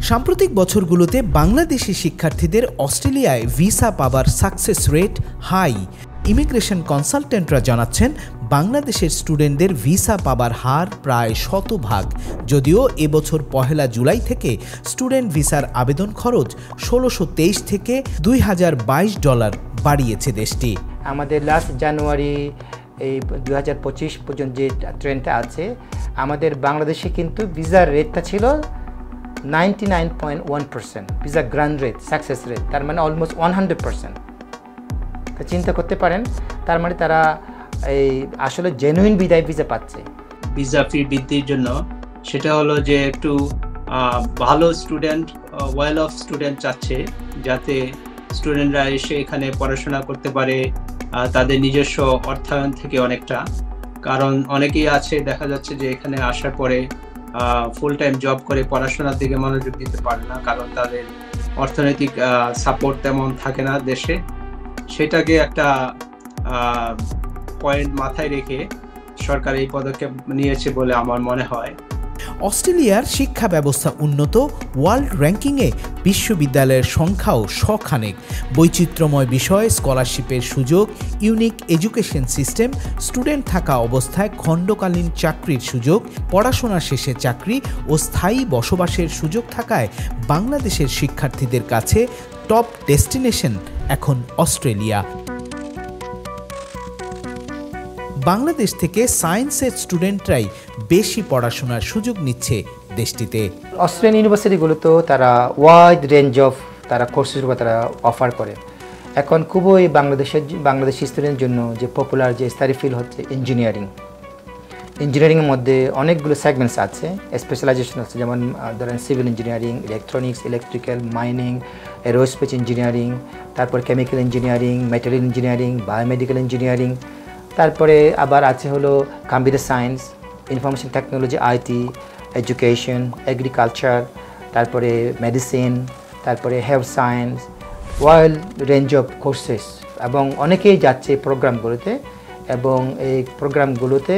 সাম্প্রতিক বছরগুলোতে বাংলাদেশি শিক্ষার্থীদের অস্ট্রেলিয়ায় ভিসা পাবার সাকসেস রেট হাই। ইমিগ্রেশন কনসালটেন্টরা জানাচ্ছেন বাংলাদেশের স্টুডেন্টদের ভিসা পাবার হার প্রায় 100%। যদিও এবছর 1 জুলাই থেকে স্টুডেন্ট ভিসার আবেদন খরচ 1623 থেকে $2022 বাড়িয়েছে দেশটি। আমাদের লাস্ট জানুয়ারি এই 2025 পর্যন্ত যে ট্রেন্ডটা আছে, আমাদের বাংলাদেশে কিন্তু ভিসার রেটটা ছিল 99.1%, visa grant rate, success rate, তার মানে অলমোস্ট 100%। তো চিন্তা করতে পারেন, তার মানে তারা এই আসলে জেনুইন ভিসা পাচ্ছে। ভিসা ফি বৃদ্ধির জন্য সেটা হলো যে একটু ভালো স্টুডেন্ট, ওয়েল অফ স্টুডেন্ট চাচ্ছে, যাতে স্টুডেন্টরা এসে এখানে পড়াশোনা করতে পারে তাদের নিজস্ব অর্থায়ন থেকে অনেকটা। কারণ অনেকেই আছে, দেখা যাচ্ছে যে এখানে আসার পরে ফুল টাইম জব করে পড়াশোনার দিকে মনোযোগ দিতে পারে না, কারণ তাদের অর্থনৈতিক সাপোর্ট তেমন থাকে না দেশে। সেটাকে একটা পয়েন্ট মাথায় রেখে সরকার এই পদক্ষেপ নিয়েছে বলে আমার মনে হয়। অস্ট্রেলিয়ার শিক্ষা ব্যবস্থা উন্নত, ওয়ার্ল্ড র্যাঙ্কিংয়ে বিশ্ববিদ্যালয়ের সংখ্যাও শখানেক। বৈচিত্র্যময় বিষয়, স্কলারশিপের সুযোগ, ইউনিক এডুকেশন সিস্টেম, স্টুডেন্ট থাকা অবস্থায় খণ্ডকালীন চাকরির সুযোগ, পড়াশোনা শেষে চাকরি ও স্থায়ী বসবাসের সুযোগ থাকায় বাংলাদেশের শিক্ষার্থীদের কাছে টপ ডেস্টিনেশন এখন অস্ট্রেলিয়া। বাংলাদেশ থেকে সায়েন্সের স্টুডেন্টরাই বেশি পড়াশোনার সুযোগ নিচ্ছে দেশটিতে। অস্ট্রেলিয়ান ইউনিভার্সিটিগুলোতেও তারা ওয়াইড রেঞ্জ অফ তারা কোর্সেসগুলো তারা অফার করে। এখন খুবই বাংলাদেশি স্টুডেন্টের জন্য যে পপুলার যে স্টাডি হচ্ছে ইঞ্জিনিয়ারিংয়ের মধ্যে অনেকগুলো সেগমেন্টস আছে, স্পেশালাইজেশন আছে, যেমন ধরেন civil engineering, electronics, electrical, mining, aerospace engineering, তারপর chemical engineering, material engineering, biomedical engineering, তারপরে আবার আছে হলো computer science, information technology, IT, education, agriculture, তারপরে মেডিসিন, তারপরে health science, wide range of courses. এবং অনেকেই যাচ্ছে প্রোগ্রামগুলোতে, এবং এই প্রোগ্রামগুলোতে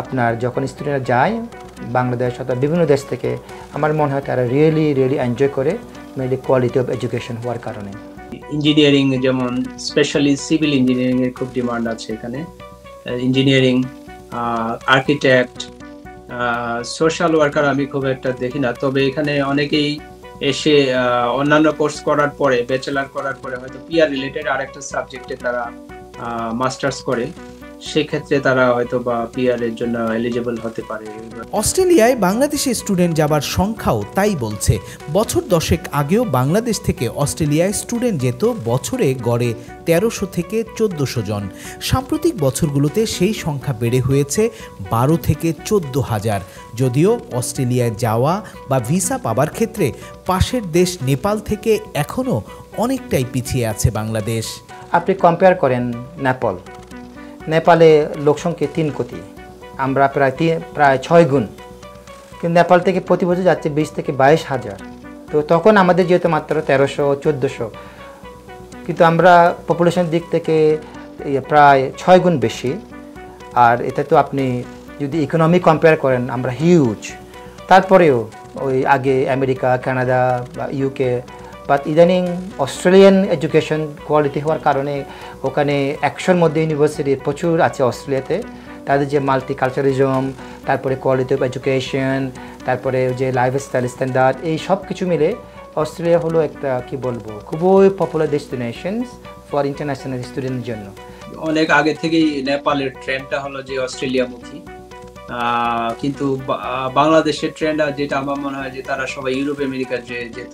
আপনার যখন স্টুডেন্টরা যায় বাংলাদেশ অথবা বিভিন্ন দেশ থেকে, আমার মনে হয় তারা রিয়েলি এনজয় করে, মেনলি কোয়ালিটি অফ এডুকেশন হওয়ার কারণে। ইঞ্জিনিয়ারিং, যেমন স্পেশালি সিভিল ইঞ্জিনিয়ারিং এর খুব ডিমান্ড আছে এখানে। ইঞ্জিনিয়ারিং, আর্কিটেক্ট, সোশ্যাল ওয়ার্কার আমি খুব একটা দেখি না, তবে এখানে অনেকেই এসে অন্যান্য কোর্স করার পরে, ব্যাচেলার করার পরে হয়তো পিআর রিলেটেড আরেকটা সাবজেক্টে তারা মাস্টার্স করে, সেক্ষেত্রে তারা হয়তো বা পিআর এর জন্য এলিজিবল হতে পারে। অস্ট্রেলিয়ায় বাংলাদেশি স্টুডেন্ট যাবার সংখ্যাও তাই বলছে। বছর 10 আগেও বাংলাদেশ থেকে অস্ট্রেলিয়ায় স্টুডেন্ট যেত বছরে গড়ে 1300 থেকে 1400 জন। সাম্প্রতিক বছরগুলোতে সেই সংখ্যা বেড়ে হয়েছে 12 থেকে 14,000। যদিও অস্ট্রেলিয়ায় যাওয়া বা ভিসা পাবার ক্ষেত্রে পাশের দেশ নেপাল থেকে এখনও অনেকটাই পিছিয়ে আছে বাংলাদেশ। আপনি কম্পেয়ার করেন নেপালে লোকসংখ্যা 3 কোটি, আমরা প্রায় 6 গুণ, কিন্তু নেপাল থেকে প্রতি বছর যাচ্ছে 20 থেকে 22,000। তো তখন আমাদের যেহেতু মাত্র 1300-1400, কিন্তু আমরা পপুলেশনের দিক থেকে প্রায় 6 গুণ বেশি। আর এটা তো আপনি যদি ইকোনমি কম্পেয়ার করেন, আমরা হিউজ। তারপরেও ওই আগে আমেরিকা, কানাডা বা ইউকে, বাট ইদানিং অস্ট্রেলিয়ান এডুকেশন কোয়ালিটি হওয়ার কারণে ওখানে 100-র মধ্যে ইউনিভার্সিটি প্রচুর আছে অস্ট্রেলিয়াতে। তাদের যে মাল্টিকালচারিজম, তারপরে কোয়ালিটি অফ এডুকেশন, তারপরে যে লাইফস্টাইল স্ট্যান্ডার্ড, এই সব কিছু মিলে অস্ট্রেলিয়া হলো একটা কি বলবো খুবই পপুলার ডেস্টিনেশনস ফর ইন্টারন্যাশনাল স্টুডেন্টের জন্য। অনেক আগে থেকেই নেপালের ট্রেন্ডটা হলো যে অস্ট্রেলিয়ামুখী, কিন্তু বাংলাদেশের ট্রেন্ড যেটা আমার মনে হয় যে তারা সবাই ইউরোপ আমেরিকার যেত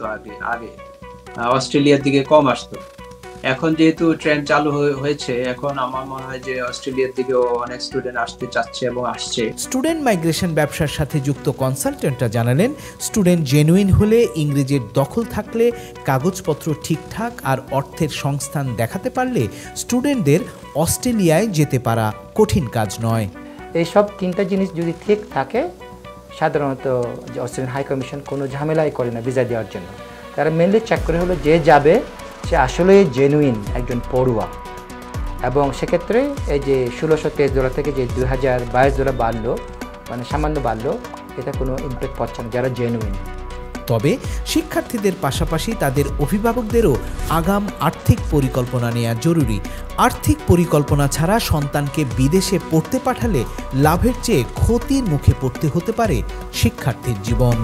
আগে অস্ট্রেলিয়ার দিকে কম আসতো। এখন যেহেতু ট্রেন্ড চালু হয়েছে, এখন আমার মনে হয় যে অস্ট্রেলিয়ার দিকেও অনেক স্টুডেন্ট আসতে চাচ্ছে এবং আসছে। স্টুডেন্ট মাইগ্রেশন ব্যবসার সাথে যুক্ত কনসালটেন্টরা জানালেন, স্টুডেন্ট জেনুইন হলে, ইংরেজির দখল থাকলে, কাগজপত্র ঠিকঠাক আর অর্থের সংস্থান দেখাতে পারলে স্টুডেন্টদের অস্ট্রেলিয়ায় যেতে পারা কঠিন কাজ নয়। এই সব 3টা জিনিস যদি ঠিক থাকে, সাধারণত যে অস্ট্রেলিয়ান হাই কমিশন কোনো ঝামেলাই করে না ভিসা দেওয়ার জন্য। তারা মেনলি চেক করে হলো যে যাবে সে আসলে জেনুইন একজন পড়ুয়া, এবং সেক্ষেত্রে এই যে $1623 থেকে যে $2022 বাড়লো, মানে সামান্য বাড়লো, এটা কোনো ইম্প্যাক্ট পড়ছে না যারা জেনুইন। তবে শিক্ষার্থীদের পাশাপাশি তাদের অভিভাবকদেরও আগাম আর্থিক পরিকল্পনা নেওয়া জরুরি। আর্থিক পরিকল্পনা ছাড়া সন্তানকে বিদেশে পড়তে পাঠালে লাভের চেয়ে ক্ষতির মুখে পড়তে হতে পারে শিক্ষার্থীর জীবন।